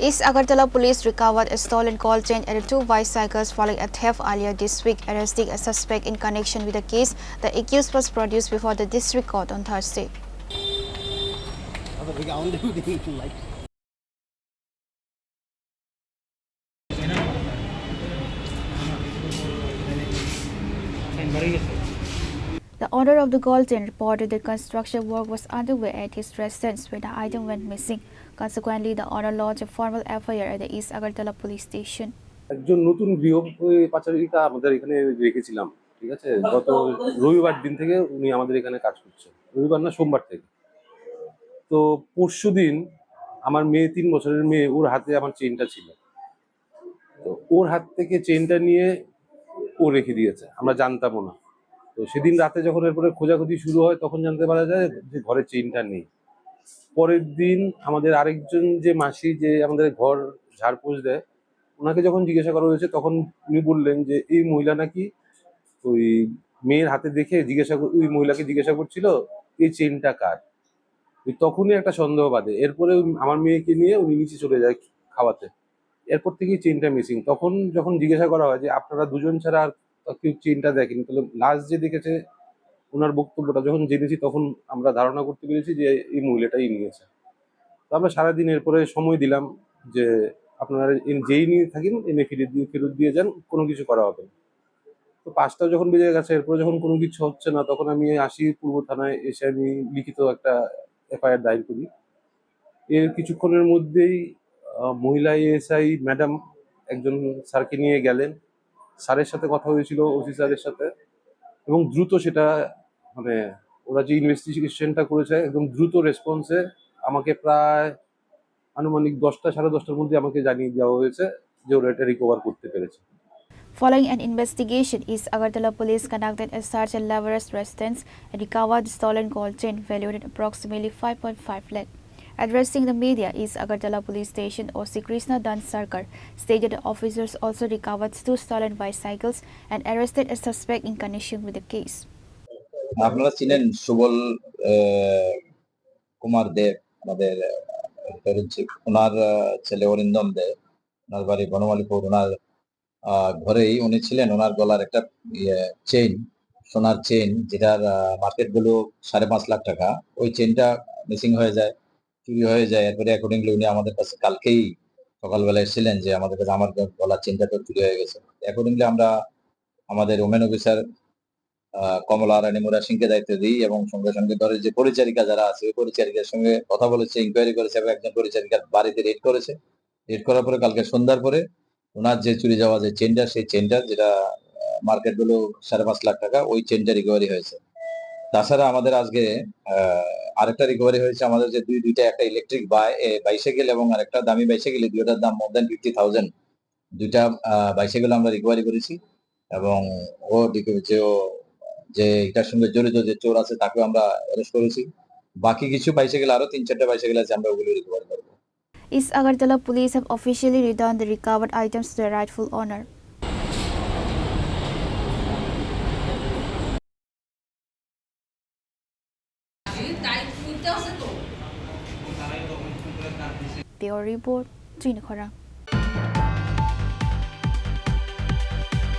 East Agartala police recovered a stolen gold chain and 2 bicycles following a theft earlier this week, arresting a suspect in connection with the case. The accused was produced before the district court on Thursday. The owner of the gold chain reported that construction work was underway at his residence when the item went missing. Consequently, the owner lodged a formal FIR at the East Agartala police station. একজন নতুন গৃহ পাচারিকা আমাদের এখানে রেখেছিলাম, ঠিক আছে। গত রবিবার দিন থেকে উনি আমাদের এখানে কাজ করছে, রবিবার না সোমবার থেকে। তো পরশুদিন আমার মেয়ে, 3 বছরের মেয়ে, ওর হাতে আমার চেনটা ছিল। তো ওর হাত থেকে চেনটা নিয়ে ও রেখে দিয়েছে, আমরা জানতামও না। তো সেদিন রাতে যখন এরপরে খোঁজাখুঁজি শুরু হয় তখন জানতে পারা যায় যে ঘরে চেনটা নেই। পরের দিন আমাদের আরেকজন যে মাসি, যে আমাদের ঘর ঝাড়পোছ দেয়, ওনাকে যখন জিজ্ঞাসা করা হয়েছে তখন উনি বললেন যে এই মহিলা নাকি ওই মেয়ের হাতে দেখে ওই মহিলাকে জিজ্ঞাসা করছিল এই চেনটা কার। তখনই একটা সন্দেহ বাঁধে। এরপরে আমার মেয়েকে নিয়ে উনি নিচে চলে যায় খাওয়াতে। এরপর থেকেই চেনটা মিসিং। তখন যখন জিজ্ঞাসা করা হয় যে আপনারা দুজন ছাড়া আর কেউ চেনটা দেখেনি, তাহলে লাস্ট যে দেখেছে ওনার বক্তব্যটা যখন জেনেছি তখন আমরা ধারণা করতে পেরেছি যে এই মহিলাটাই নিয়েছে। তো আমরা সারাদিন এরপরে সময় দিলাম যে আপনারা যেই নিয়ে থাকেন এনে ফেরত দিয়ে যান, কোনো কিছু করা হবে না। তো 5টা যখন বেজে গেছে, এরপরে যখন কোনো কিছু হচ্ছে না, তখন আমি আসি পূর্ব থানায়। এসে আমি লিখিত একটা FIR দায়ের করি। এর কিছুক্ষণের মধ্যেই মহিলা ASI ম্যাডাম একজন স্যারকে নিয়ে গেলেন। স্যারের সাথে কথা হয়েছিল, ওসি স্যারের সাথে, এবং দ্রুত সেটা মানে ওরা যে ইনভেস্টিগেশনটা করেছে একদম দ্রুত রেসপন্সে আমাকে প্রায় আনুমানিক 10টা সাড়ে 10টার মধ্যে আমাকে জানিয়ে দেওয়া হয়েছে যে ওরা এটা রিকভার করতে পেরেছে। Following an investigation, East Agartala police conducted a search at Laveras residence and recovered the stolen gold chain valued at approximately 5.5 lakh. Addressing the media, East Agartala police station OC Krishna Dan Sarkar stated the officers also recovered 2 stolen bicycles and arrested a suspect in connection with the case. আপনারা ছিলেন সুবল কুমার দেব, আমাদের ওনার ছেলে অরিন্দম দেব, ওনার বাড়ি বনমালীপুর। ওনার ঘরেই উনি ছিলেন। ওনার গলার একটা চেইন, সোনার চেইন, যেটার মার্কেট ভ্যালু 5.5 লাখ টাকা, ওই চেইনটা মিসিং হয়ে যায়, চুরি হয়ে যায়। এরপরে অ্যাকর্ডিংলি উনি আমাদের কাছে কালকেই সকালবেলা এসেছিলেন যে আমাদের কাছে আমার গলার চেইনটা তো চুরি হয়ে গেছে। অ্যাকর্ডিংলি আমরা আমাদের ওমেন অফিসার কমলা রানী মুরা সিংকে দায়িত্ব দিই এবং সঙ্গে সঙ্গে ধরে যে পরিচারিকা যারা আছে ওই পরিচারিকার সঙ্গে কথা বলেছে, ইনকোয়ারি করেছে এবং একজন পরিচারিকার বাড়িতে রেড করেছে। রেড করার পরে কালকে সন্ধ্যার পরে ওনার যে চুরি যাওয়া যে চেনটা, সেই চেনটা যেটা মার্কেট ভ্যালু 5.5 লাখ টাকা, ওই চেনটা রিকভারি হয়েছে। তাছাড়া আমাদের আজকে আরেকটা রিকভারি হয়েছে। আমাদের যে দুইটা, একটা ইলেকট্রিক বাইসাইকেল এবং আরেকটা দামি বাইসাইকেল, দুইটার দাম মোর দ্যান 50,000। দুইটা বাইসাইকেল আমরা রিকভারি করেছি এবং যে এটার সঙ্গে জড়িত যে চোর আছে তাকে আমরা অ্যারেস্ট করেছি। বাকি কিছু বাইসাইকেল, আরো 3-4টা বাইসাইকেল আছে, আমরা ওগুলো রিকভারি করব। East Agartala police have officially returned the recovered items to their rightful owner. Theo report, Trina Khora.